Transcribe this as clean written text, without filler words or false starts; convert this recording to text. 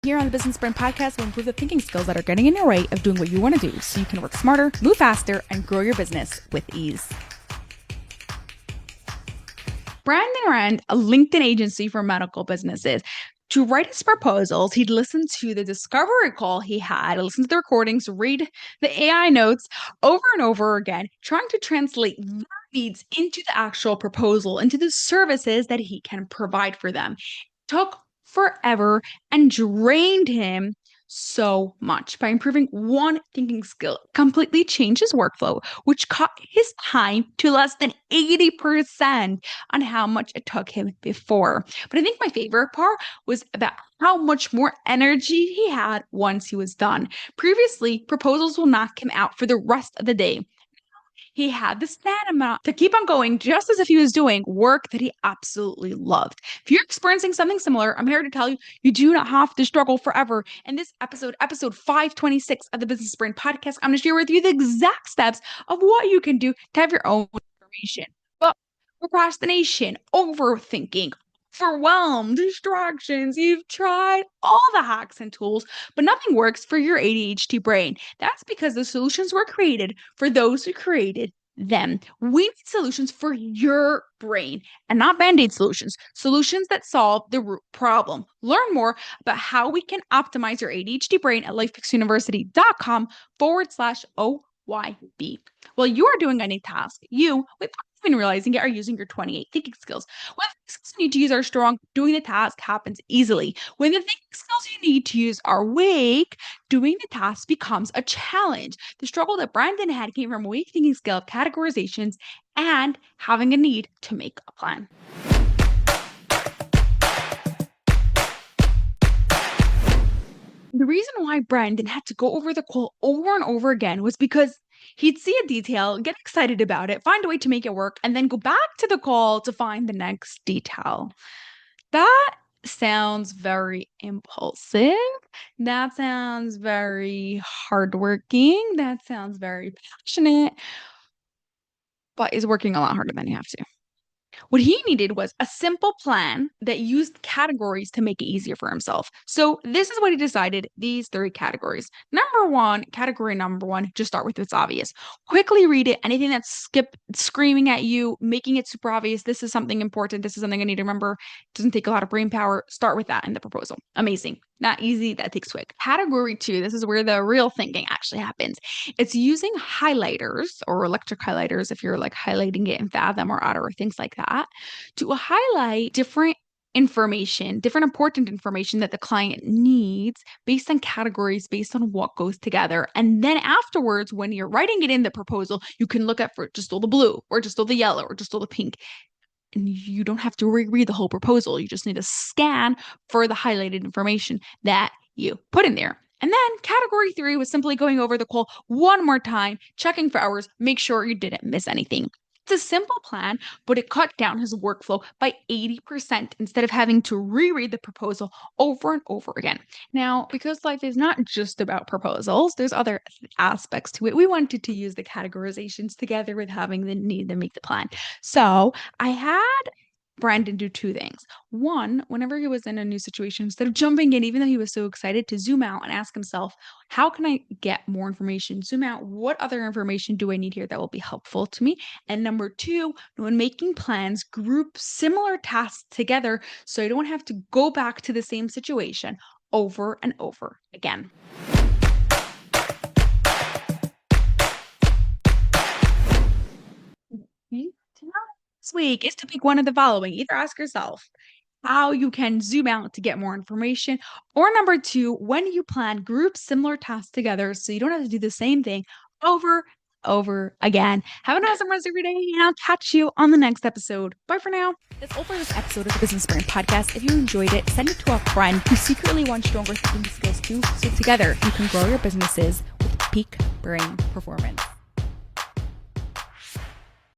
Here on the Business Brain Podcast, we'll improve the thinking skills that are getting in your way of doing what you want to do so you can work smarter, move faster, and grow your business with ease. Brandon ran a LinkedIn agency for medical businesses. To write his proposals, he'd listen to the discovery call he had, listen to the recordings, read the AI notes over and over again, trying to translate their needs into the actual proposal, into the services that he can provide for them. It took forever and drained him so much. By improving one thinking skill, completely changed his workflow, which cut his time to less than 80% on how much it took him before. But I think my favorite part was about how much more energy he had once he was done. Previously, proposals will knock him out for the rest of the day. He had the stamina to keep on going just as if he was doing work that he absolutely loved. If you're experiencing something similar, I'm here to tell you, you do not have to struggle forever. In this episode 526 of the Business Brain Podcast, I'm going to share with you the exact steps of what you can do to have your own information. But procrastination, overthinking, overwhelmed, distractions. You've tried all the hacks and tools, but nothing works for your ADHD brain. That's because the solutions were created for those who created them. We need solutions for your brain and not band-aid solutions. Solutions that solve the root problem. Learn more about how we can optimize your ADHD brain at lifefixuniversity.com/OYB. While you are doing any task, you, without even realizing it, are using your 28 thinking skills. When the skills you need to use are strong, doing the task happens easily. When the thinking skills you need to use are weak, doing the task becomes a challenge. The struggle that Brandon had came from weak thinking skill categorizations and having a need to make a plan. The reason why Brandon had to go over the quote over and over again was because he'd see a detail, get excited about it, find a way to make it work, and then go back to the call to find the next detail. That sounds very impulsive. That sounds very hardworking. That sounds very passionate, but is working a lot harder than you have to. What he needed was a simple plan that used categories to make it easier for himself. So this is what he decided, these 3 categories. Category number one, just start with what's obvious. Quickly read it. Anything that's screaming at you, making it super obvious. This is something important. This is something I need to remember. It doesn't take a lot of brain power. Start with that in the proposal. Amazing. Not easy. That takes quick. Category 2, this is where the real thinking actually happens. It's using highlighters or electric highlighters if you're like highlighting it in Fathom or Otter or things like that to highlight different information, different important information that the client needs based on categories, based on what goes together. And then afterwards, when you're writing it in the proposal, you can look at for just all the blue or just all the yellow or just all the pink. And you don't have to reread the whole proposal. You just need to scan for the highlighted information that you put in there. And then category 3 was simply going over the call one more time, checking for hours, make sure you didn't miss anything. It's a simple plan, but it cut down his workflow by 80% instead of having to reread the proposal over and over again. Now, because life is not just about proposals, there's other aspects to it. We wanted to use the categorizations together with having the need to make the plan. So I had Brandon do 2 things. One, whenever he was in a new situation, instead of jumping in, even though he was so excited, to zoom out and ask himself, how can I get more information? Zoom out. What other information do I need here that will be helpful to me? And number 2, when making plans, group similar tasks together so I don't have to go back to the same situation over and over again. This week is to pick one of the following. Either ask yourself how you can zoom out to get more information, or number 2, when you plan, group similar tasks together so you don't have to do the same thing over again. Have an awesome rest of your day, and I'll catch you on the next episode. Bye for now. That's all for this episode of the Business Brain Podcast. If you enjoyed it, send it to a friend who secretly wants stronger thinking skills too, so together you can grow your businesses with peak brain performance.